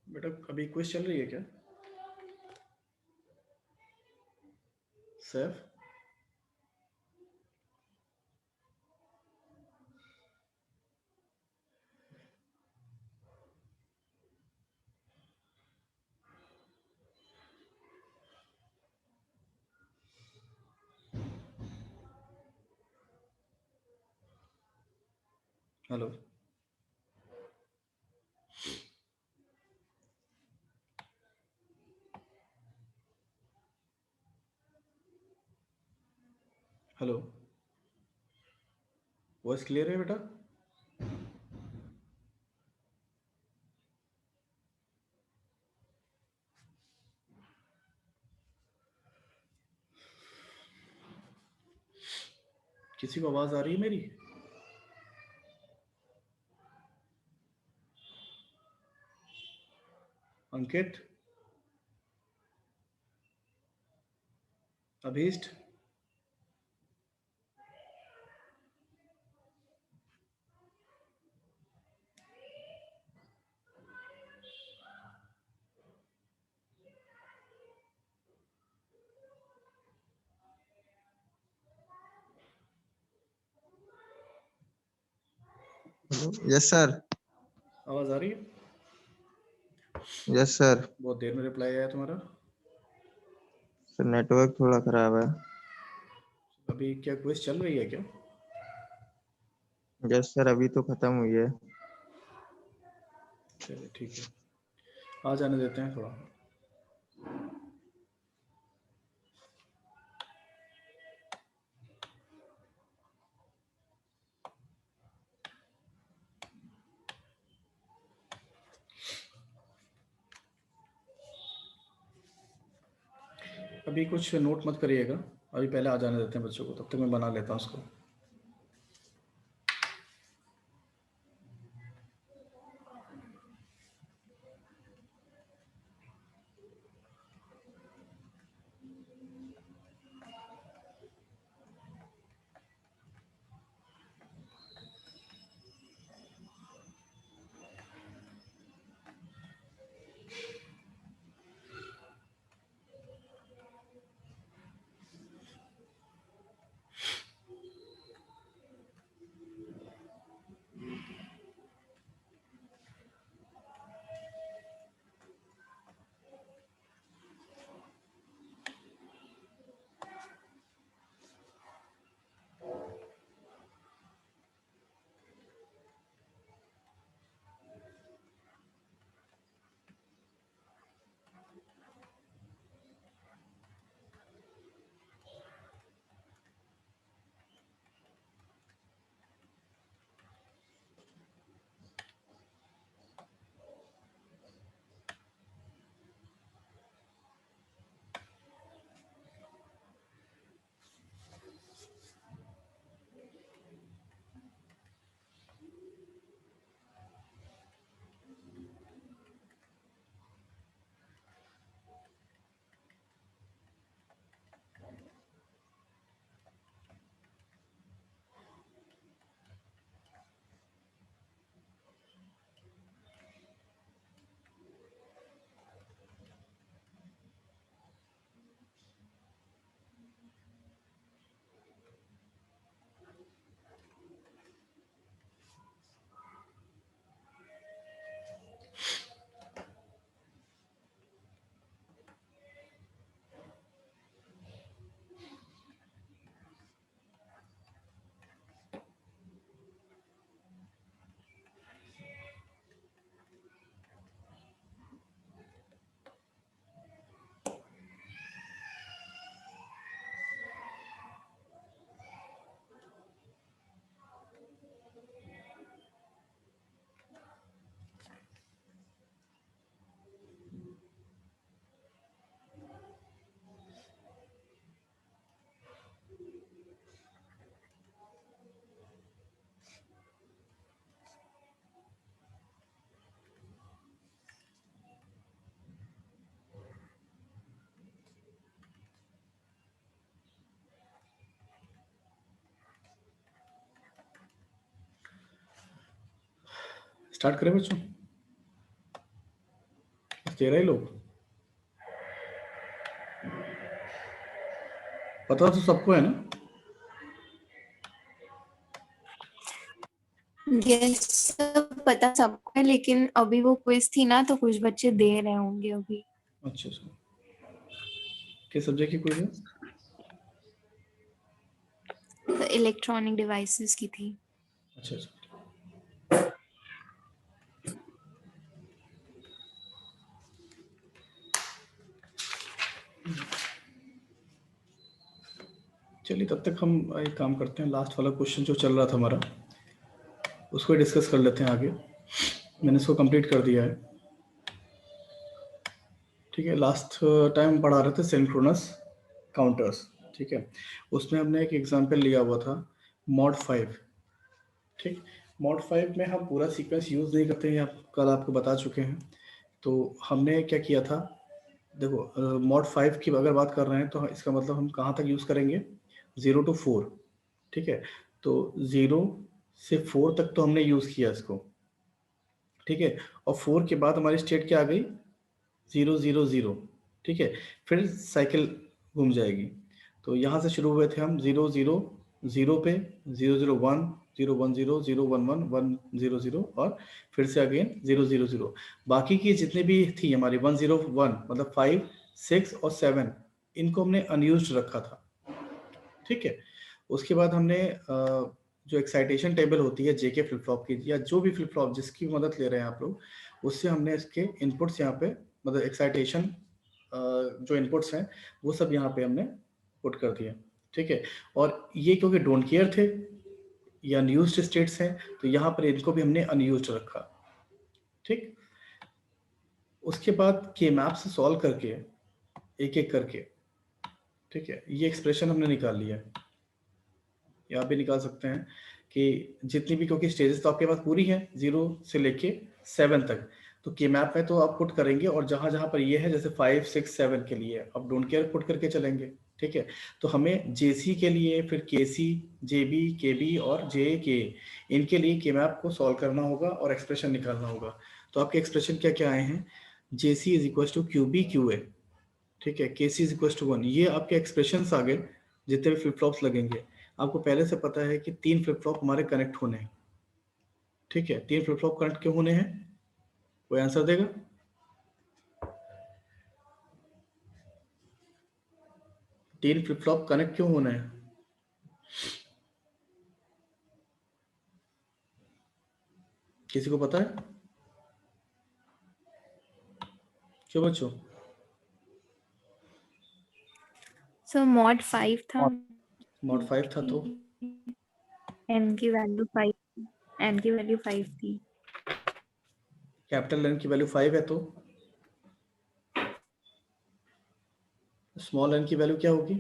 बेटा अभी क्विज चल रही है क्या? Saif, hello. Hello, voice clear है बेटा? किसी को आवाज आ रही है मेरी? अंकित, अभीष्ट, यस सर। आवाज आ रही है? Yes sir. बहुत देर में रिप्लाई आया तुम्हारा। सर नेटवर्क थोड़ा खराब है। अभी क्या क्विज चल रही है क्या? यस सर, अभी तो खत्म हुई है। चलिए ठीक है, आ जाने देते हैं थोड़ा। अभी कुछ नोट मत करिएगा, अभी पहले आ जाने देते हैं बच्चों को, तब तक मैं बना लेता हूँ उसको। स्टार्ट करें बच्चों? 13 ही लोग, पता तो सबको है ना? यस पता सबको है, लेकिन अभी वो क्विज थी ना तो कुछ बच्चे दे रहे होंगे अभी। अच्छा अच्छा, किस सब्जेक्ट की क्विज है? तो इलेक्ट्रॉनिक डिवाइसेस की थी। अच्छा अच्छा, चलिए तब तक हम एक काम करते हैं, लास्ट वाला क्वेश्चन जो चल रहा था हमारा उसको डिस्कस कर लेते हैं आगे। मैंने इसको कंप्लीट कर दिया है, ठीक है। लास्ट टाइम पढ़ा रहे थे सिंक्रोनस काउंटर्स, ठीक है। उसमें हमने एक एग्जांपल लिया हुआ था मॉड 5, ठीक। मॉड 5 में हम पूरा सीक्वेंस यूज़ नहीं करते हैं, कल आपको बता चुके हैं। तो हमने क्या किया था, देखो मॉड 5 की अगर बात कर रहे हैं तो इसका मतलब हम कहाँ तक यूज़ करेंगे, 0 to 4, ठीक है। तो 0 से 4 तक तो हमने यूज़ किया इसको, ठीक है। और 4 के बाद हमारी स्टेट क्या आ गई, 0 0 0, ठीक है। फिर साइकिल घूम जाएगी। तो यहाँ से शुरू हुए थे हम 0 0 0 पे, 0 0 1 0 1 0 0 1 1 1 0 0 और फिर से अगेन 0 0 0। बाकी की जितने भी थी हमारी 1 0 1 मतलब 5 6 और 7, इनको हमने अनयूज्ड रखा था, ठीक है। उसके बाद हमने जो एक्साइटेशन टेबल होती है जेके फ्लिप फ्लॉप की, या जो भी फ्लिप फ्लॉप जिसकी मदद ले रहे हैं आप लोग, उससे हमने इसके इनपुट्स यहाँ पे, मतलब एक्साइटेशन जो इनपुट्स हैं वो सब यहाँ पे हमने पुट कर दिया, ठीक है। और ये क्योंकि डोंट केयर थे या अनयूज्ड स्टेट्स हैं, तो यहाँ पर इनको भी हमने अनयूज्ड रखा, ठीक। उसके बाद के मैप से सॉल्व करके एक एक करके, ठीक है, ये एक्सप्रेशन हमने निकाल लिया है। यहाँ भी निकाल सकते हैं कि जितनी भी, क्योंकि स्टेजेस तो आपके पास पूरी है 0 से लेके 7 तक, तो के मैप में तो आप पुट करेंगे, और जहां जहां पर ये है जैसे 5 6 7 के लिए आप डोंट केयर पुट करके चलेंगे, ठीक है। तो हमें जेसी के लिए, फिर केसी, जेबी, केबी और जे के, इनके लिए के मैप को सॉल्व करना होगा और एक्सप्रेशन निकालना होगा। तो आपके एक्सप्रेशन क्या क्या आए हैं, J C is equal to Q B Q A, ठीक है, के सी इज इक्वल टू 1। ये आपके एक्सप्रेशन आ गए जितने भी फ्लिप फ्लॉप्स लगेंगे। आपको पहले से पता है कि 3 फ्लिप फ्लॉप हमारे कनेक्ट होने हैं, ठीक है। 3 फ्लिप फ्लॉप कनेक्ट क्यों होने हैं, कोई आंसर देगा? तीन फ्लिप फ्लॉप कनेक्ट क्यों होने हैं, किसी को पता है? क्यों बच्चों? सो मॉड 5 था, मॉड 5 था तो एन की वैल्यू 5, एन की वैल्यू 5 थी। कैपिटल एन की वैल्यू 5 है, तो स्मॉल एन की वैल्यू क्या होगी?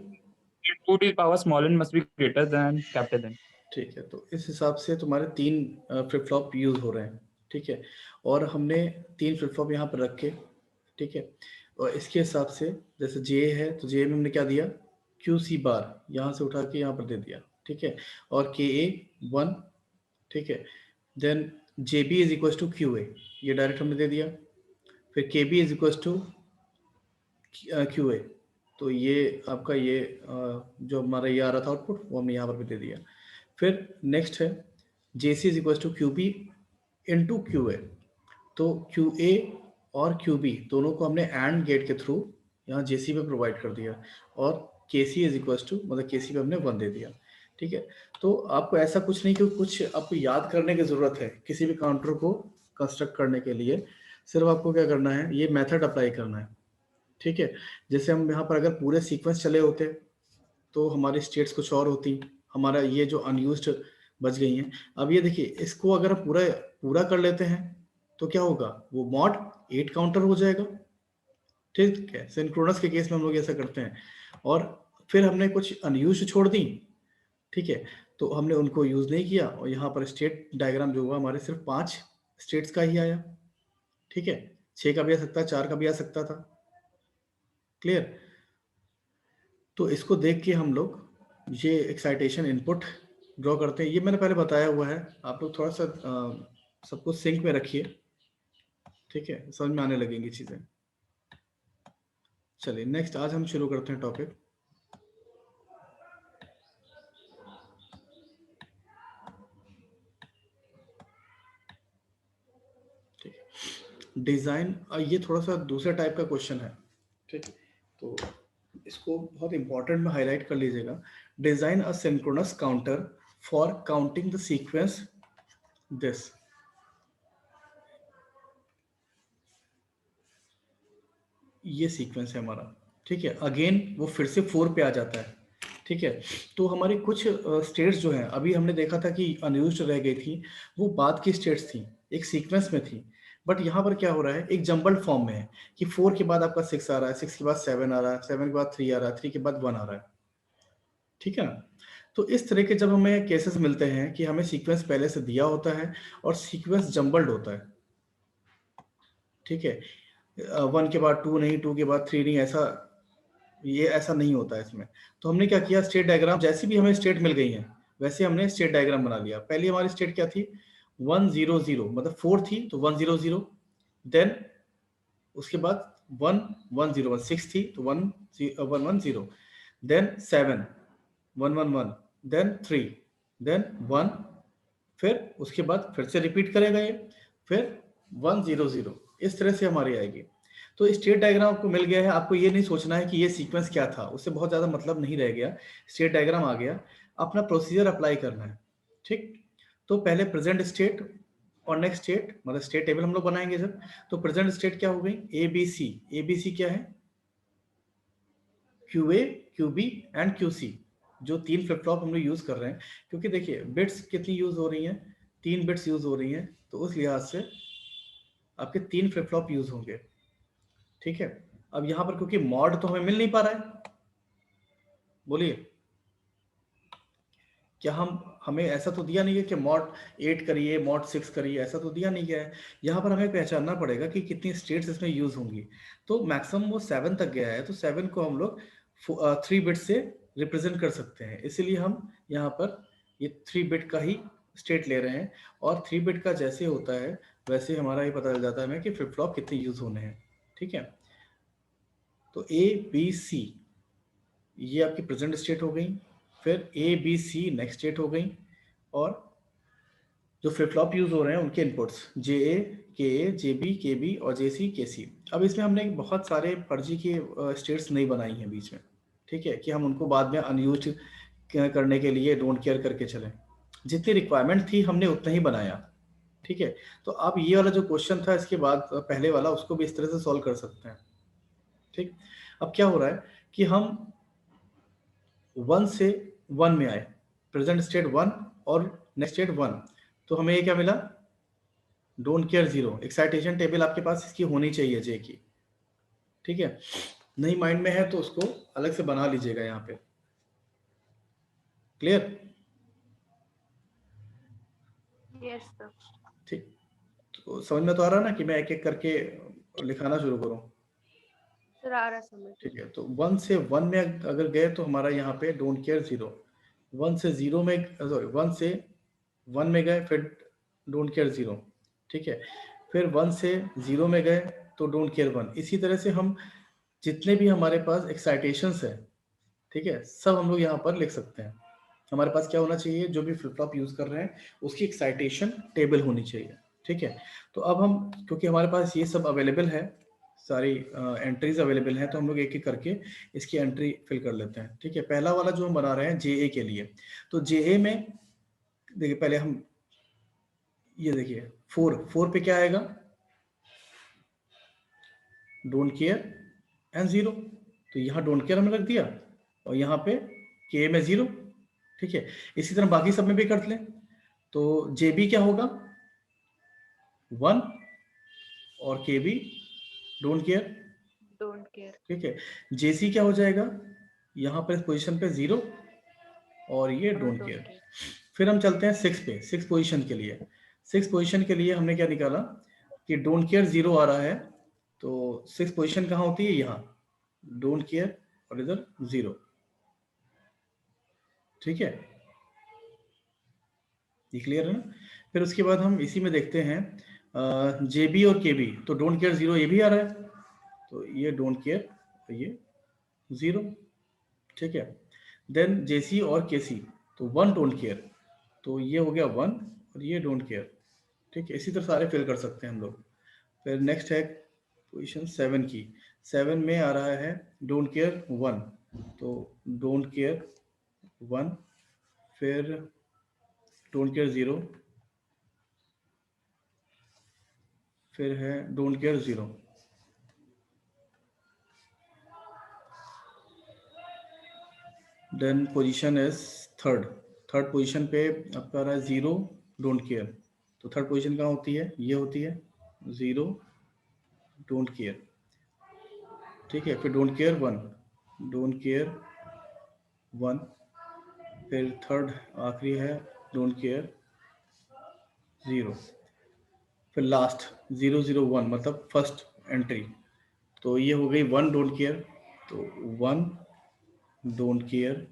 2 to the power small n must be greater than capital N. ठीक है, तो इस हिसाब से तुम्हारे 3 फ्लिप फ्लॉप यूज हो रहे हैं, ठीक है। और हमने 3 फ्लिप फ्लॉप यहाँ पर रखे, ठीक है। और इसके हिसाब से जैसे जे है तो जे में हमने क्या दिया, क्यू सी बार यहाँ से उठा के यहाँ पर दे दिया, ठीक है। और के ए 1, ठीक है। Then J B is equal to Q A, ये डायरेक्ट हमने दे दिया। फिर K B is equal to Q A, तो ये आपका ये जो हमारा ये आ रहा था आउटपुट वो हमने यहाँ पर भी दे दिया। फिर नेक्स्ट है J C is equal to Q B into Q A, तो क्यू ए और क्यू बी दोनों को हमने एंड गेट के थ्रू यहाँ जे सी पे प्रोवाइड कर दिया, और के सी इज इक्वल टू मतलब के सी पे हमने 1 दे दिया, ठीक है। तो आपको ऐसा कुछ नहीं कि कुछ आपको याद करने की ज़रूरत है किसी भी काउंटर को कंस्ट्रक्ट करने के लिए, सिर्फ आपको क्या करना है, ये मेथड अप्लाई करना है, ठीक है। जैसे हम यहाँ पर अगर पूरे सीक्वेंस चले होते तो हमारी स्टेट्स कुछ और होती, हमारा ये जो अनयूज्ड बच गई हैं। अब ये देखिए, इसको अगर हम पूरा पूरा कर लेते हैं तो क्या होगा, वो मॉड 8 काउंटर हो जाएगा, ठीक है। सिंक्रोनस के केस में हम लोग ऐसा करते हैं। और फिर हमने कुछ अनयूज्ड छोड़ दी, ठीक है, तो हमने उनको यूज नहीं किया, और यहाँ पर स्टेट डायग्राम जो हुआ हमारे सिर्फ 5 स्टेट्स का ही आया, ठीक है। 6 का भी आ सकता, 4 का भी आ सकता था, क्लियर। तो इसको देख के हम लोग ये एक्साइटेशन इनपुट ड्रॉ करते हैं। ये मैंने पहले बताया हुआ है, आप लोग थोड़ा सा सब कुछ सिंक में रखिए, ठीक है, समझ में आने लगेंगी चीजें। चलिए नेक्स्ट आज हम शुरू करते हैं टॉपिक। ठीक है, डिजाइन, ये थोड़ा सा दूसरे टाइप का क्वेश्चन है, ठीक है, तो इसको बहुत इंपॉर्टेंट में हाईलाइट कर लीजिएगा। Design a synchronous counter for counting the sequence this. ये सीक्वेंस है हमारा, ठीक है, अगेन वो फिर से 4 पे आ जाता है, ठीक है। तो हमारी कुछ स्टेट्स जो हैं, अभी हमने देखा था कि अनयूज्ड रह गई थी, वो बाद की स्टेट्स थी, एक सीक्वेंस में थी। बट यहाँ पर क्या हो रहा है, एक जंबल्ड फॉर्म में है कि 4 के बाद आपका 6 आ रहा है, 6 के बाद 7 आ रहा है, 7 के बाद 3 आ रहा है, 3 के बाद 1 आ रहा है, ठीक है ना। तो इस तरह के जब हमें केसेस मिलते हैं कि हमें सीक्वेंस पहले से दिया होता है और सीक्वेंस जंबल्ड होता है, ठीक है, 1 के बाद 2 नहीं, 2 के बाद 3 नहीं, ऐसा ये ऐसा नहीं होता है इसमें। तो हमने क्या किया, स्टेट डायग्राम जैसी भी हमें स्टेट मिल गई है वैसे हमने स्टेट डायग्राम बना लिया। पहली हमारी स्टेट क्या थी, 1 0 0, मतलब 4 थी तो 1 0 0, देन उसके बाद 1 1 0 1, 6 थी तो 1 1 1 0, देन 7 1 1 1, देन 3, देन 1, फिर उसके बाद फिर से रिपीट करेगा ये, फिर 1 0 0, इस तरह से हमारी आएगी। तो स्टेट डायग्राम आपको मिल गया है, आपको ये नहीं सोचना है कि ये सीक्वेंस क्या था, उससे बहुत ज्यादा मतलब नहीं रह गया। स्टेट डायग्राम आ गया, अपना प्रोसीजर अप्लाई करना है, ठीक। तो पहले प्रेजेंट स्टेट और नेक्स्ट स्टेट, मतलब स्टेट टेबल हम लोग बनाएंगे जब, तो प्रेजेंट स्टेट क्या हो गई, ए बी सी। ए बी सी क्या है, Q A, Q B and Q C, जो 3 फ्लिप फ्लॉप हम लोग यूज कर रहे हैं। क्योंकि देखिए बिट्स कितनी यूज हो रही हैं, 3 बिट्स यूज हो रही हैं, तो उस लिहाज से आपके 3 फ्लिप फ्लॉप यूज होंगे, ठीक है। अब यहाँ पर क्योंकि मॉड तो हमें मिल नहीं पा रहा है, बोलिए क्या हमें ऐसा तो दिया नहीं है कि मॉड 8 करिए, मॉड 6 करिए, ऐसा तो दिया नहीं गया है। यहाँ पर हमें पहचानना पड़ेगा कि कितनी स्टेट्स इसमें यूज होंगी। तो मैक्सिमम वो 7 तक गया है, तो 7 को हम लोग 3 बिट से रिप्रेजेंट कर सकते हैं, इसीलिए हम यहाँ पर ये 3 बिट का ही स्टेट ले रहे हैं। और 3 बिट का जैसे होता है वैसे हमारा ये पता चल जाता है हमें कि फ्लिप फ्लॉप कितने यूज होने हैं, ठीक है। तो ए बी सी ये आपकी प्रेजेंट स्टेट हो गई, फिर A B C next state हो गई, और जो फ्लिप फ्लॉप यूज हो रहे हैं उनके इनपुट्स जे ए, जे बी और जे सी, के सी। अब इसमें हमने बहुत सारे फर्जी के स्टेट्स नहीं बनाई हैं बीच में, ठीक है, कि हम उनको बाद में अनयूज करने के लिए डोंट केयर करके चलें। जितनी रिक्वायरमेंट थी हमने उतना ही बनाया, ठीक है। तो अब ये वाला जो क्वेश्चन था इसके बाद पहले वाला, उसको भी इस तरह से सॉल्व कर सकते हैं, ठीक। अब क्या हो रहा है कि हम 1 से 1 में आए, प्रेजेंट स्टेट 1 और नेक्स्ट स्टेट 1, तो हमें ये क्या मिला, डोंट केयर 0। एक्साइटेशन टेबल आपके पास इसकी होनी चाहिए जे की, ठीक है। नहीं माइंड में है तो उसको अलग से बना लीजिएगा यहाँ पे, क्लियर, यस सर। ठीक। तो समझ में तो आ रहा ना कि मैं एक एक करके लिखाना शुरू करूँ, सर आ रहा समझ। ठीक है। तो 1 से 1 में अगर गए तो हमारा यहाँ पे डोंट केयर 0, 1 से 0 में, सॉरी 1 से 1 में गए फिर डोंट केयर 0, ठीक है। फिर 1 से 0 में गए तो डोंट केयर 1। इसी तरह से हम जितने भी हमारे पास एक्साइटेशंस है, ठीक है, सब हम लोग यहाँ पर लिख सकते हैं। हमारे पास क्या होना चाहिए, जो भी फ्लिप फ्लॉप यूज कर रहे हैं उसकी एक्साइटेशन टेबल होनी चाहिए, ठीक है। तो अब हम, क्योंकि हमारे पास ये सब अवेलेबल है, सारी एंट्रीज अवेलेबल हैं, तो हम लोग एक एक करके इसकी एंट्री फिल कर लेते हैं, ठीक है। पहला वाला जो हम बना रहे हैं जे के लिए, तो जे में देखिए पहले हम ये देखिए 4 पे क्या आएगा, डोंट केयर एंड 0, तो यहाँ डोंट केयर हमने रख दिया और यहाँ पे के में 0, ठीक है। इसी तरह बाकी सब में भी कर लें, तो जे बी क्या होगा 1 और के बी डोंट केयर, ठीक है। जेसी क्या हो जाएगा, यहाँ पर इस पोजीशन पे 0 और ये डोंट केयर। फिर हम चलते हैं 6 पे, 6 पोजीशन के लिए। 6 पोजीशन के लिए हमने क्या निकाला कि डोंट केयर 0 आ रहा है, तो 6 पोजीशन कहाँ होती है, यहाँ डोंट केयर और इधर 0, ठीक है, ये क्लियर है ना। फिर उसके बाद हम इसी में देखते हैं JB और KB, तो डोंट केयर 0 ये भी आ रहा है, तो ये डोंट केयर, ये 0, ठीक है। देन JC और KC, तो 1 डोंट केयर, तो ये हो गया 1 और ये डोंट केयर, ठीक है। इसी तरह सारे फिल कर सकते हैं हम लोग। फिर नेक्स्ट है पोजीशन 7 की, 7 में आ रहा है डोंट केयर 1, तो डोंट केयर 1, फिर डोंट केयर 0, फिर है don't care 0। Then position is third position पे आपका आ रहा है 0 डोंट केयर, तो थर्ड पोजीशन कहाँ होती है, ये होती है 0 डोंट केयर, ठीक है। फिर डोंट केयर 1, डोंट केयर 1, फिर थर्ड आखिरी है डोंट केयर 0, फिर लास्ट 001 मतलब फर्स्ट एंट्री, तो ये हो गई 1 डोंट केयर, तो 1 डोंट केयर,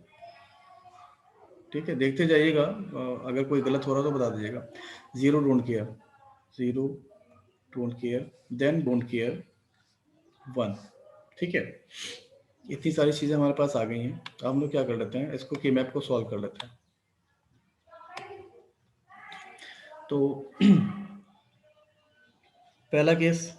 ठीक है। देखते जाइएगा, अगर कोई गलत हो रहा तो बता दीजिएगा। 0 don't care, 0 don't care, then don't care 1, ठीक है। इतनी सारी चीज़ें हमारे पास आ गई हैं। अब हम लोग क्या कर लेते हैं, इसको के मैप को सॉल्व कर लेते हैं। तो पहला केस,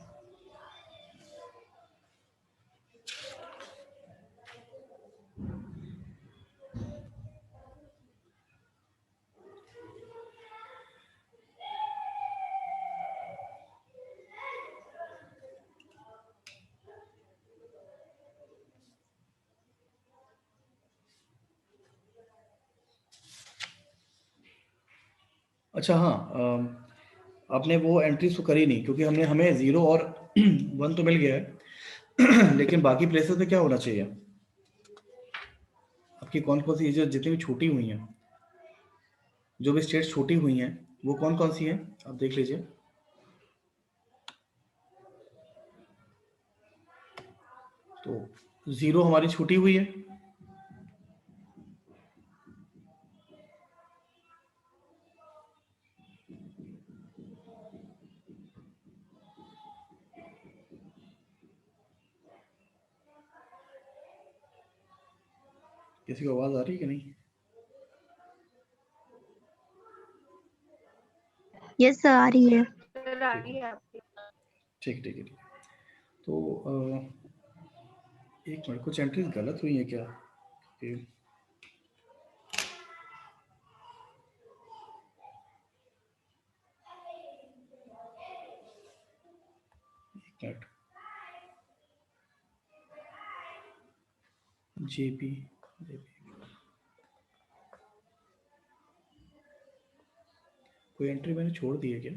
अच्छा हाँ, आपने वो एंट्रीज तो करी नहीं, क्योंकि हमें 0 और 1 तो मिल गया है लेकिन बाकी प्लेसेस पे क्या होना चाहिए, आपकी कौन कौन सी जो जितनी भी छूटी हुई हैं, जो भी स्टेट्स छूटी हुई हैं वो कौन कौन सी हैं, आप देख लीजिए। तो 0 हमारी छूटी हुई है, किसी को आवाज आ रही है कि नहीं? यस सर, आ रही है। ठीक ठीक है, ठीक। तो एक मिनट, कुछ एंट्रीज गलत हुई है क्या? एक मिनट, JP कोई एंट्री मैंने छोड़ दी है क्या?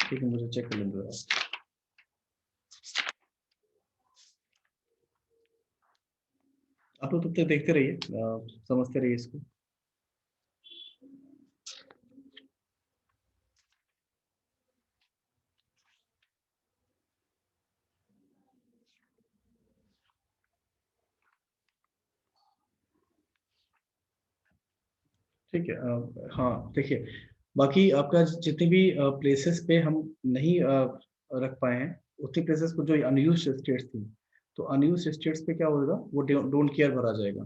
ठीक है, मुझे चेक कर लेंगे जरा। आप लोग तब तक देखते रहिए, समझते रहिए इसको। ठीक है, हाँ देखिए, बाकी आपका जितनी भी प्लेसेस पे हम नहीं रख पाए हैं, उतनी प्लेसेस को जो अनयूज्ड स्टेट्स थी, तो अनयूज्ड स्टेट्स पे क्या होगा, वो डोंट केयर भरा जाएगा,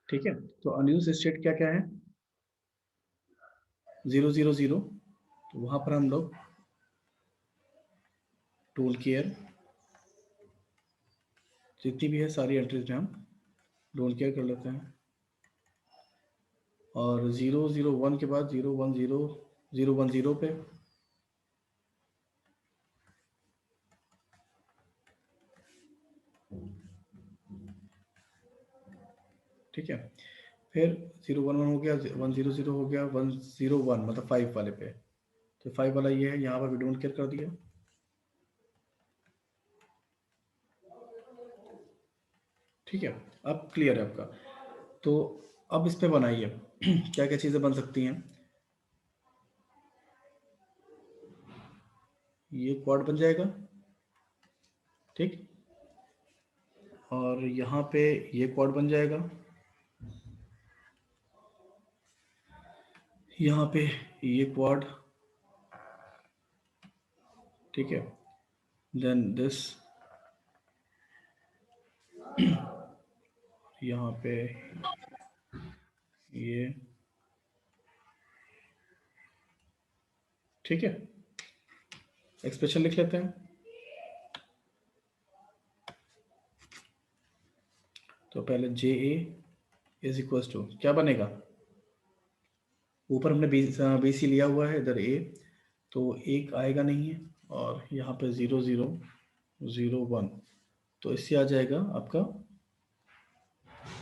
ठीक है। तो अनयूज्ड स्टेट क्या क्या है, 000, तो वहां पर हम लोग डोंट केयर जितनी भी है सारी एंट्रीज में हम डोंट केयर कर लेते हैं, और 001 के बाद 010 पे ठीक है। फिर 011 हो गया, 100 हो गया, 101 मतलब 5 वाले पे, तो 5 वाला ये है, यहाँ पर भी डोंट केयर कर दिया। ठीक है, अब क्लियर है आपका। तो अब इस पे बनाइए क्या क्या चीज़ें बन सकती हैं। ये क्वाड बन जाएगा, ठीक, और यहाँ पे ये क्वाड बन जाएगा, यहाँ पे ये क्वाड, ठीक है, देन दिस, यहाँ पे ये, ठीक है। एक्सप्रेशन लिख लेते हैं। तो पहले जे ए इज इक्वल टू क्या बनेगा, ऊपर हमने बी सी लिया हुआ है, इधर ए, तो एक आएगा नहीं है, और यहाँ पे 0 0 0 1, तो इससे आ जाएगा आपका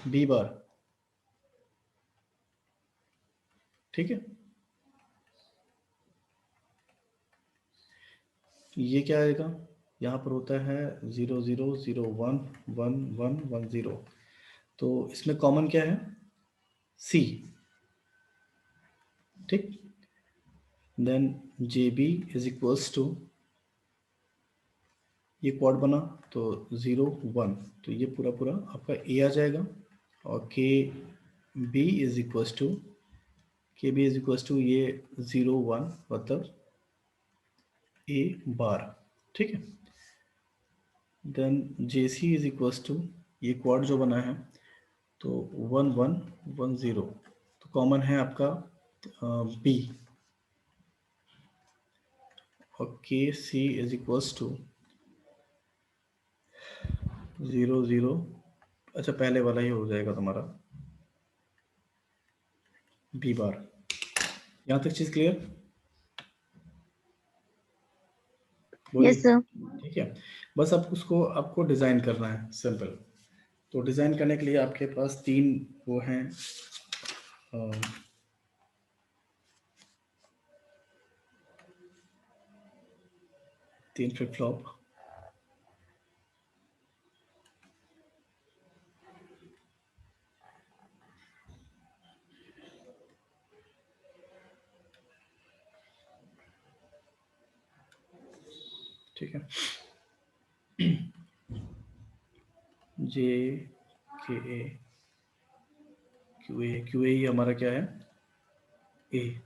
बी बार, ठीक है। ये क्या आएगा, यहाँ पर होता है 0 0 0 1 1 1 1 0, तो इसमें कॉमन क्या है, सी, ठीक। Then J B is equals to, ये क्वाड बना तो 0 1, तो ये पूरा पूरा आपका ए आ जाएगा, और K B is equals to, K B is equals to ये 0 1 मतलब ए बार, ठीक है। Then J C is equals to, ये क्वाड जो बना है तो 1 1 1 0, तो कॉमन है आपका बी, और के सी इज इक्वल्स टू 0 0, अच्छा पहले वाला ही हो जाएगा तुम्हारा बी बार। यहाँ तक चीज क्लियर? Yes sir. ठीक है, बस अब उसको आपको डिजाइन करना है, सिंपल। तो डिजाइन करने के लिए आपके पास 3 वो हैं, 3 फ्लिप फ्लॉप, ठीक है, जे के ए क्यू ए ही हमारा क्या है, ए,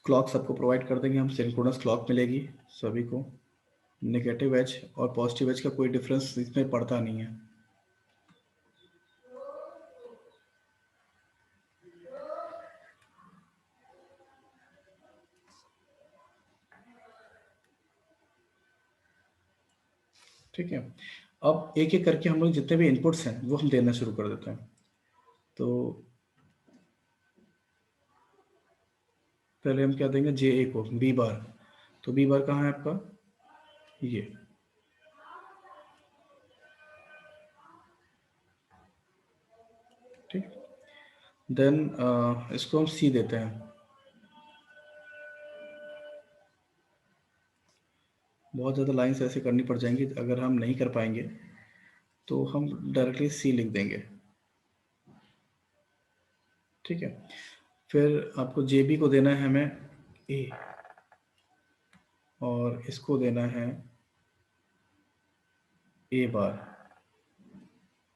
क्लॉक सबको प्रोवाइड कर देंगे हम, सिंक्रोनस क्लॉक मिलेगी सभी को, नेगेटिव एज और पॉजिटिव एज का कोई डिफरेंस इसमें पड़ता नहीं है, ठीक है। अब एक एक करके हम लोग जितने भी इनपुट्स हैं वो हम देना शुरू कर देते हैं। तो पहले हम क्या देंगे, जे ए को बी बार, तो बी बार कहाँ है आपका, ये, ठीक। देन इसको हम सी देते हैं, बहुत ज़्यादा लाइंस ऐसे करनी पड़ जाएंगी, अगर हम नहीं कर पाएंगे तो हम डायरेक्टली सी लिख देंगे, ठीक है। फिर आपको जे बी को देना है हमें ए, और इसको देना है ए बार,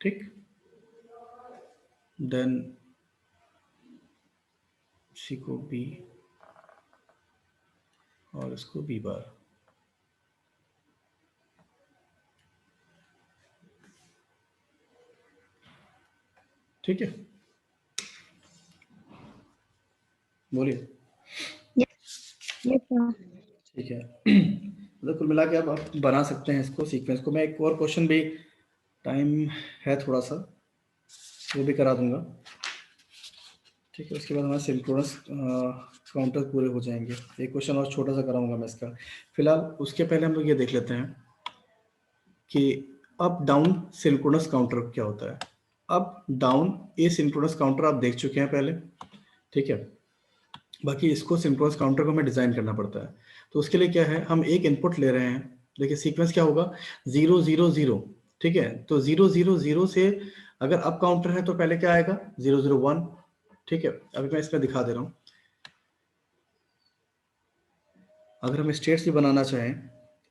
ठीक। देन सी को बी, और इसको बी बार, ठीक है। बोलिए। Yes sir. ठीक है, मतलब कुल मिला के आप बना सकते हैं इसको, सीक्वेंस को। मैं एक और क्वेश्चन भी, टाइम है थोड़ा सा, वो भी करा दूंगा, ठीक है। उसके बाद हमारा सिंक्रोनस काउंटर पूरे हो जाएंगे। एक क्वेश्चन और छोटा सा कराऊंगा मैं इसका। फिलहाल उसके पहले हम लोग ये देख लेते हैं कि अप डाउन सिंक्रोनस काउंटर क्या होता है। Up down a synchronous counter आप देख चुके हैं पहले, ठीक है। बाकी इसको सिंक्रोनस काउंटर को हमें डिजाइन करना पड़ता है। तो उसके लिए क्या है, हम एक इनपुट ले रहे हैं। देखिए सीक्वेंस क्या होगा, 0 0 0, ठीक है। तो 0 0 0 से अगर अप काउंटर है तो पहले क्या आएगा, 0 0 1, ठीक है। अभी मैं इसमें दिखा दे रहा हूँ। अगर हम स्टेट्स भी बनाना चाहें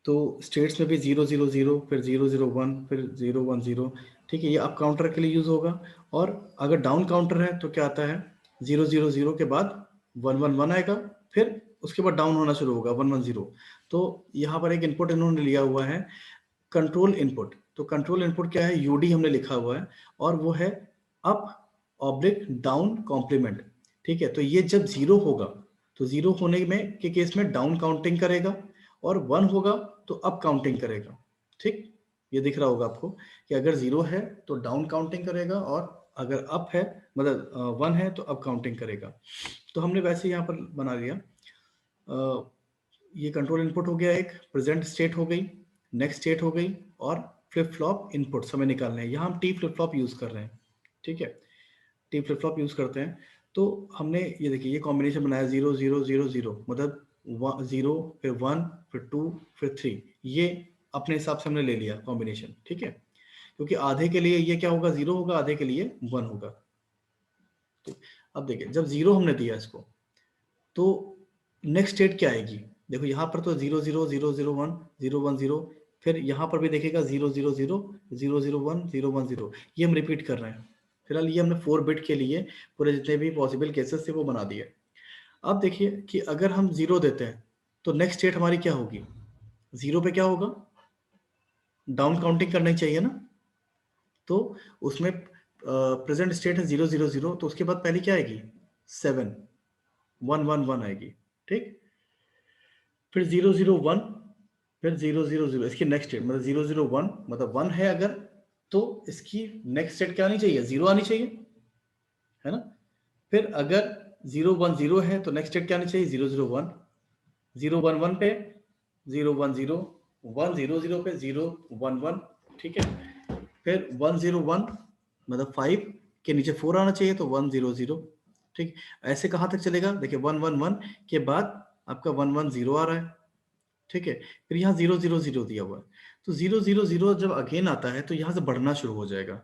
तो स्टेट्स में भी 0 0 0, फिर 0 0 1, फिर 0 1 0, ठीक है। ये अप काउंटर के लिए यूज होगा। और अगर डाउन काउंटर है तो क्या आता है, 0 0 0 के बाद 1 1 1 आएगा, फिर उसके बाद डाउन होना शुरू होगा 1 1 0। तो यहाँ पर एक इनपुट इन्होंने लिया हुआ है कंट्रोल इनपुट। तो कंट्रोल इनपुट क्या है, यूडी हमने लिखा हुआ है, और वो है अप ऑब्लिक डाउन कॉम्प्लीमेंट, ठीक है। तो ये जब 0 होगा तो 0 होने में के केस में डाउन काउंटिंग करेगा, और 1 होगा तो अप काउंटिंग करेगा, ठीक। ये दिख रहा होगा आपको कि अगर 0 है तो डाउन काउंटिंग करेगा, और अगर अप है मतलब 1 है तो अप काउंटिंग करेगा। तो हमने वैसे यहाँ पर बना लिया। ये कंट्रोल इनपुट हो गया, एक प्रेजेंट स्टेट हो गई, नेक्स्ट स्टेट हो गई, और फ्लिप फ्लॉप इनपुट हमें निकालने हैं। यहाँ हम टी फ्लिप फ्लॉप यूज कर रहे हैं, ठीक है। टी फ्लिप फ्लॉप यूज करते हैं। तो हमने ये देखिए ये कॉम्बिनेशन बनाया 0 0 0 0, मतलब 0 फिर 1 फिर 2 फिर 3, ये अपने हिसाब से हमने ले लिया कॉम्बिनेशन, ठीक है। क्योंकि आधे के लिए ये क्या होगा, 0 होगा, आधे के लिए 1 होगा। तो अब देखिए जब 0 हमने दिया इसको, तो नेक्स्ट स्टेट क्या आएगी, देखो यहाँ पर तो 0 0 0 0 1 0 1 0, फिर यहाँ पर भी देखेगा 0 0 0 0 0 1 0 1 0, ये हम रिपीट कर रहे हैं। फिलहाल ये हमने 4 बिट के लिए पूरे जितने भी पॉसिबल केसेस थे वो बना दिए। अब देखिए कि अगर हम 0 देते हैं तो नेक्स्ट स्टेट हमारी क्या होगी, 0 पे क्या होगा, डाउन काउंटिंग करनी चाहिए ना। तो उसमें प्रेजेंट स्टेट है 0 0 0, तो उसके बाद पहले क्या आएगी, 7 1 1 1 आएगी, ठीक। फिर 0 0 1, फिर 0 0 0, इसकी नेक्स्ट स्टेट मतलब 0 0 1, मतलब 1 है अगर, तो इसकी नेक्स्ट स्टेट क्या आनी चाहिए, 0 आनी चाहिए, है ना। फिर अगर 0 1 0 है तो नेक्स्ट स्टेट क्या आनी चाहिए, 0 0 1, 0 1 1 पे 0 1 0, 1 0 0 पे 0 1 1, ठीक है। फिर 1 0 1 मतलब 5 के नीचे 4 आना चाहिए, तो 1 0 0, ठीक। ऐसे कहाँ तक चलेगा, देखिए 1 1 1 के बाद आपका 1 1 0 आ रहा है, ठीक है। फिर यहाँ 0 0 0 दिया हुआ है, तो 0 0 0 जब अगेन आता है तो यहाँ से बढ़ना शुरू हो जाएगा,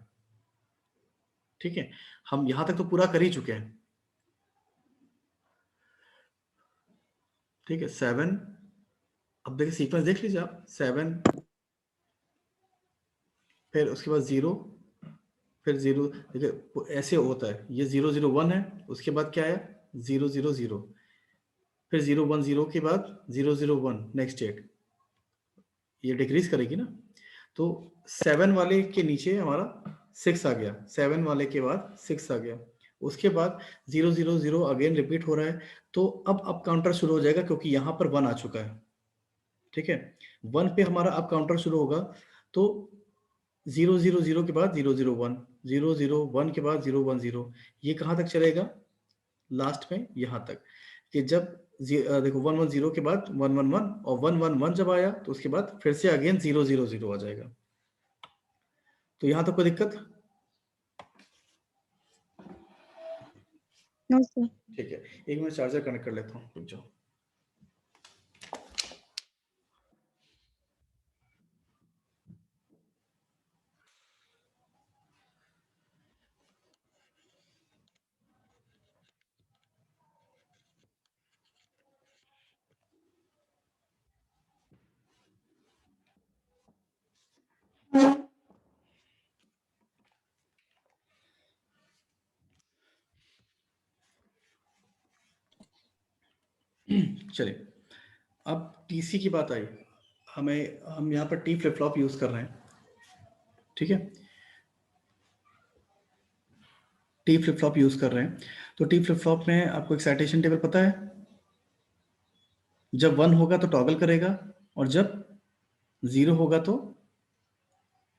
ठीक है। हम यहाँ तक तो पूरा कर ही चुके हैं, ठीक है। 7, अब देखिए सीक्वेंस देख लीजिए आप, 7 फिर उसके बाद 0, फिर 0, देखिए ऐसे होता है, ये 0 0 1 है, उसके बाद क्या आया 0 0 0, फिर 0 1 0 के बाद 0 0 1 नेक्स्ट स्टेट, ये डिक्रीज करेगी ना। तो 7 वाले के नीचे हमारा 6 आ गया, 7 वाले के बाद 6 आ गया, उसके बाद 0 0 0 अगेन रिपीट हो रहा है। तो अब काउंटर शुरू हो जाएगा क्योंकि यहाँ पर 1 आ चुका है, ठीक है। 1 पे हमारा अब काउंटर शुरू होगा, तो 0 0 0 के बाद 0 0 1, 0 0 1 के बाद 0 1 0, ये कहाँ तक चलेगा, लास्ट में यहाँ तक, कि जब देखो 1 1 0 के बाद 1 1 1, और 1 1 1 जब आया तो उसके बाद फिर से अगेन 0 0 0 आ जाएगा। तो यहाँ तक कोई दिक्कत, No, sir. ठीक है। एक मिनट चार्जर कनेक्ट कर लेता हूँ, रुक जाओ। चलिए अब टीसी की बात आई, हम यहाँ पर टी फ्लिप फ्लॉप यूज कर रहे हैं, ठीक है। टी फ्लिप फ्लॉप यूज कर रहे हैं, तो टी फ्लिप फ्लॉप में आपको एक्साइटेशन टेबल पता है, जब 1 होगा तो टॉगल करेगा, और जब 0 होगा तो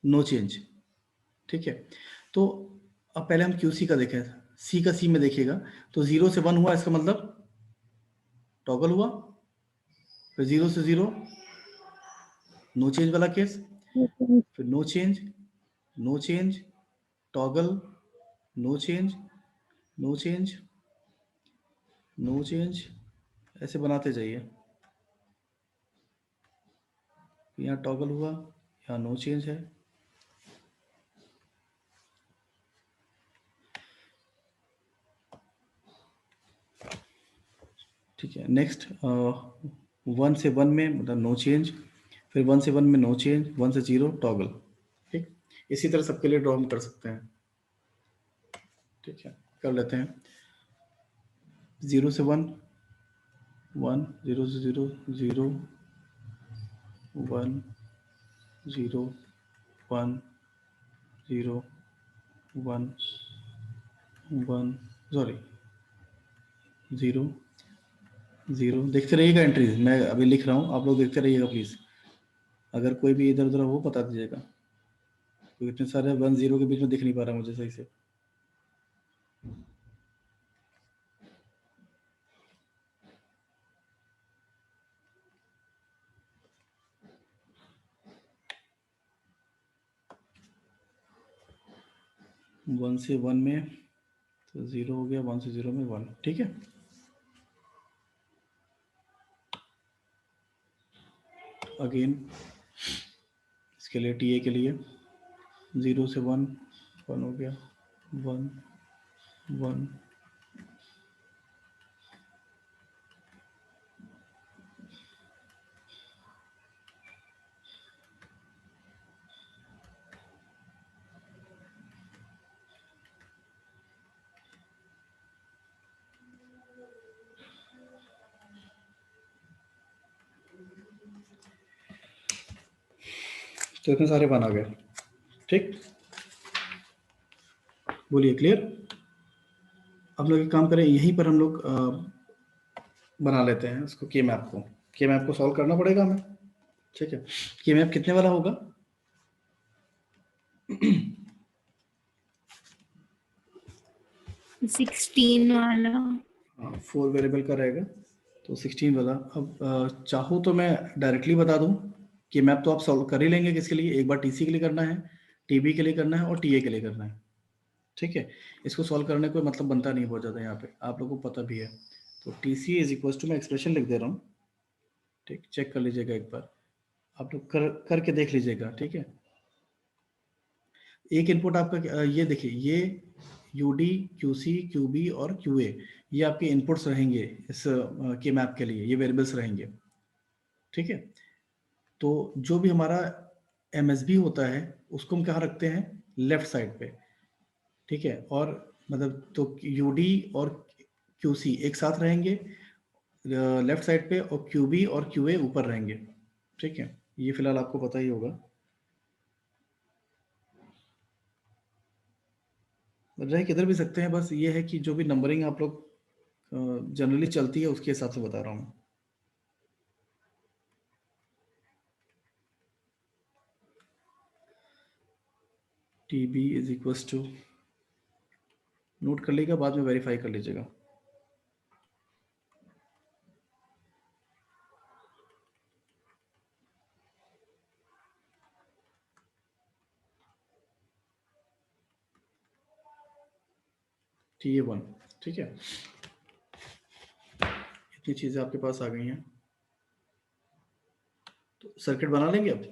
नो चेंज, ठीक है। तो अब पहले हम क्यूसी का देखें, सी का सी में देखिएगा, तो 0 से 1 हुआ, इसका मतलब टॉगल हुआ, फिर 0 से 0 नो चेंज वाला केस, Yes, sir. फिर no change, no change, toggle, no change, no change, no change, ऐसे बनाते जाइए। यहाँ टॉगल हुआ, यहाँ नो चेंज है, ठीक है। नेक्स्ट 1 से 1 में मतलब नो चेंज, फिर 1 से 1 में नो चेंज, 1 से 0 टॉगल, ठीक। इसी तरह सबके लिए ड्रॉ हम कर सकते हैं, ठीक है। कर लेते हैं 0 से 1 1, 0 से 0 0 1 0 1 0 1 1 सॉरी 0 0। देखते रहिएगा एंट्रीज, मैं अभी लिख रहा हूँ, आप लोग देखते रहिएगा प्लीज। अगर कोई भी इधर उधर हो बता दीजिएगा, तो इतने सारे 1 0 के बीच में दिख नहीं पा रहा मुझे सही से। वन से 1 में तो 0 हो गया, 1 से 0 में 1, ठीक है। अगेन इसके लिए टीए के लिए 0 से 1 1 हो गया, 1 1 तो इतने सारे 1 आ गए, ठीक। बोलिए क्लियर। अब लोग एक काम करें, यहीं पर हम लोग बना लेते हैं इसको, के मैप को। के मैप को सॉल्व करना पड़ेगा हमें, ठीक है। के मैप कितने वाला होगा? 16 वाला। हाँ, 4 वेरिएबल का रहेगा तो 16 वाला। अब चाहो तो मैं डायरेक्टली बता दूं कि मैप तो आप सॉल्व कर ही लेंगे। किसके लिए? एक बार टीसी के लिए करना है, टीबी के लिए करना है और टीए के लिए करना है, ठीक है। इसको सॉल्व करने कोई मतलब बनता नहीं बहुत ज़्यादा, यहाँ पे आप लोगों को पता भी है। तो T C is equal to, मैं एक्सप्रेशन लिख दे रहा हूँ, ठीक। चेक कर लीजिएगा एक बार, आप लोग करके देख लीजिएगा, ठीक है। एक इनपुट आपका ये देखिए, ये यूडी, क्यूसी, क्यूबी और क्यूए, ये आपके इनपुट्स रहेंगे इस के मैप के लिए, ये वेरिएबल्स रहेंगे, ठीक है। तो जो भी हमारा एमएसबी होता है उसको हम कहाँ रखते हैं? लेफ्ट साइड पे, ठीक है। और मतलब तो यूडी और क्यूसी एक साथ रहेंगे लेफ्ट साइड पे, और क्यूबी और क्यूए ऊपर रहेंगे, ठीक है। ये फिलहाल आपको पता ही होगा। रह किधर भी सकते हैं, बस ये है कि जो भी नंबरिंग आप लोग जनरली चलती है उसके हिसाब से बता रहा हूँ मैं। T B is equal to, note कर लीजिएगा, बाद में वेरीफाई कर लीजिएगा। TA1, ठीक है। इतनी चीजें आपके पास आ गई हैं, तो सर्किट बना लेंगे। अब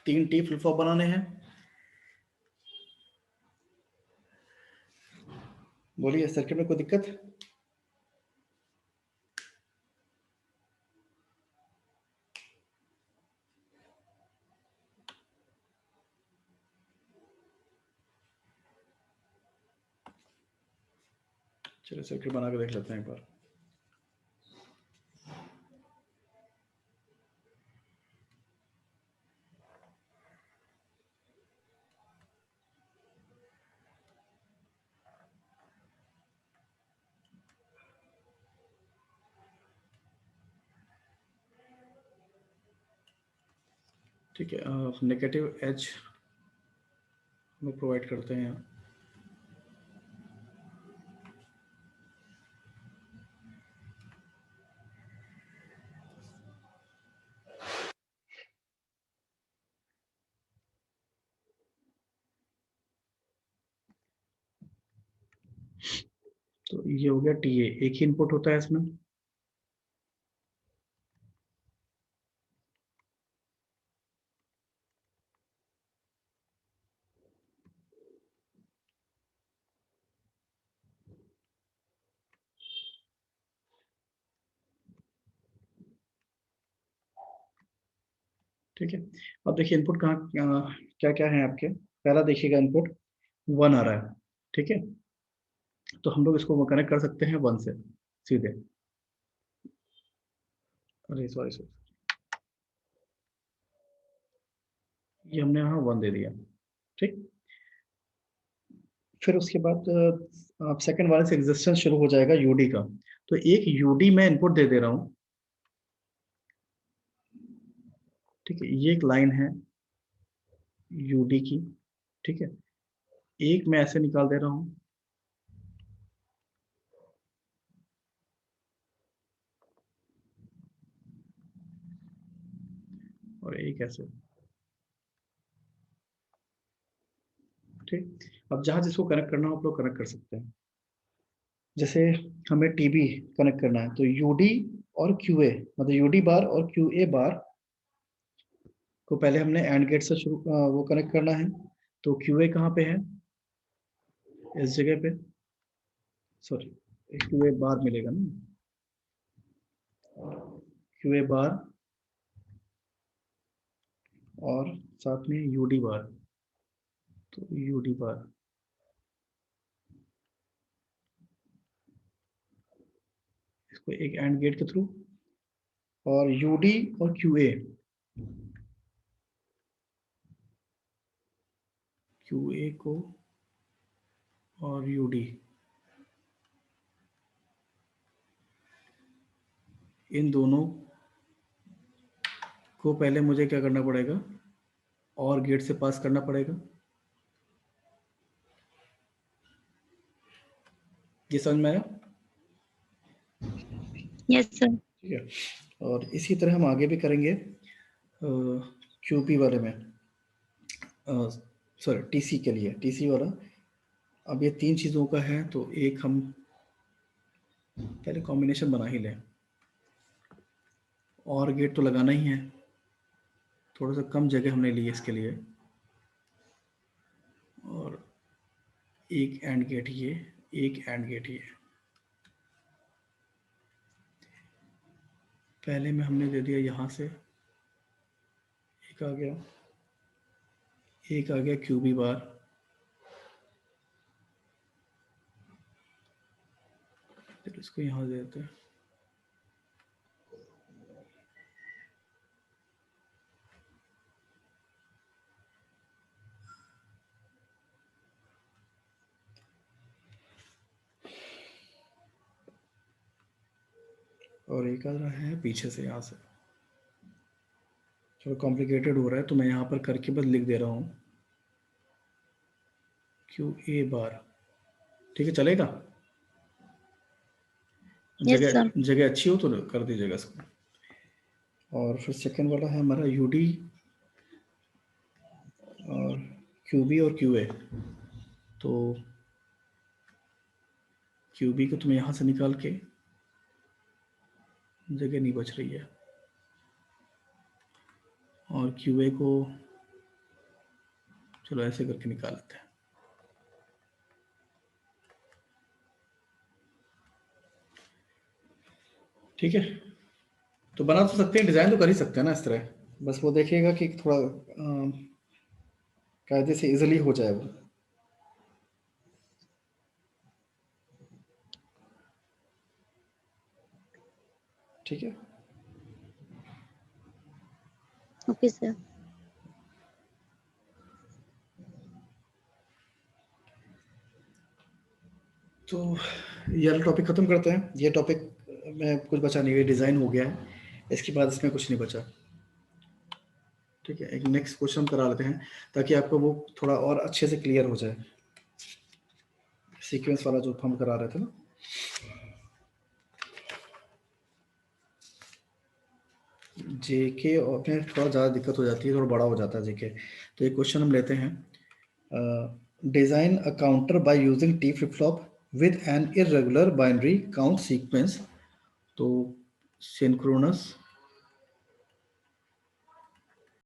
3 टी फ्लिप फ्लॉप बनाने हैं। बोलिए, सर्किट में कोई दिक्कत? चलिए सर्किट बना के देख लेते हैं एक बार। ठीक है, नेगेटिव एच हम प्रोवाइड करते हैं यहाँ। तो ये हो गया TA, एक ही इनपुट होता है इसमें। ठीक है, अब देखिए इनपुट कहाँ क्या क्या है आपके। पहला देखिएगा इनपुट 1 आ रहा है, ठीक है, तो हम लोग इसको कनेक्ट कर सकते हैं 1 से सीधे। अरे सॉरी सॉरी, ये हमने यहाँ 1 दे दिया, ठीक। फिर उसके बाद सेकंड वाले से एग्जिस्टेंस शुरू हो जाएगा यूडी का, तो एक यूडी मैं इनपुट दे रहा हूँ, ठीक है, ये एक लाइन है यूडी की, ठीक है, एक मैं ऐसे निकाल दे रहा हूँ, और एक ऐसे, ठीक। अब जहां जिसको कनेक्ट करना हो आप लोग कनेक्ट कर सकते हैं। जैसे हमें टीबी कनेक्ट करना है तो यूडी और क्यूए, मतलब यूडी बार और क्यूए बार को पहले हमने एंड गेट से शुरू वो कनेक्ट करना है। तो क्यूए कहाँ पे है, इस जगह पे, सॉरी क्यूए बार मिलेगा ना, क्यूए बार और साथ में यूडी बार, तो यूडी बार, इसको एक एंड गेट के थ्रू, और यूडी और क्यूए, क्यूए को और यूडी, इन दोनों को पहले मुझे क्या करना पड़ेगा, और गेट से पास करना पड़ेगा। ये समझ में आया? Yes, sir. ठीक है, और इसी तरह हम आगे भी करेंगे क्यूपी वाले में, सॉरी टीसी के लिए, टीसी वाला। अब ये 3 चीज़ों का है, तो एक हम पहले कॉम्बिनेशन बना ही लें, और गेट तो लगाना ही है, थोड़ा सा कम जगह हमने ली है इसके लिए, और एक एंड गेट ये, एक एंड गेट ये। पहले में हमने दे दिया यहाँ से, एक आ गया, एक आ गया क्यूबी बार, फिर इसको यहाँ दे देते हैं, और एक आ रहा है पीछे से यहाँ से। थोड़ा कॉम्प्लिकेटेड हो रहा है तो मैं यहाँ पर करके बस लिख दे रहा हूँ क्यू ए बार, ठीक है, चलेगा? Yes, जगह sir. जगह अच्छी हो तो कर दीजिएगा इसको। और फिर सेकंड वाला है हमारा यूडी और क्यूबी और क्यूए, तो क्यूबी को तुम्हें यहाँ से निकाल के, जगह नहीं बच रही है, और क्यूए को चलो ऐसे करके निकाल लेते हैं। ठीक है, तो बना तो सकते हैं, डिजाइन तो कर ही सकते हैं ना इस तरह, बस वो देखिएगा कि थोड़ा कायदे से इजीली हो जाए वो। ठीक है, Okay, sir. तो ये वाला टॉपिक खत्म करते हैं। ये टॉपिक में कुछ बचा नहीं है, डिजाइन हो गया है, इसके बाद इसमें कुछ नहीं बचा। ठीक है, एक नेक्स्ट क्वेश्चन करा लेते हैं ताकि आपको वो थोड़ा और अच्छे से क्लियर हो जाए, सीक्वेंस वाला जो हम करा रहे थे ना। जेके और में थोड़ा ज़्यादा दिक्कत हो जाती है, थोड़ा बड़ा हो जाता है जेके। तो एक क्वेश्चन हम लेते हैं, design a counter by using T flip flop with an irregular binary count sequence. तो synchronous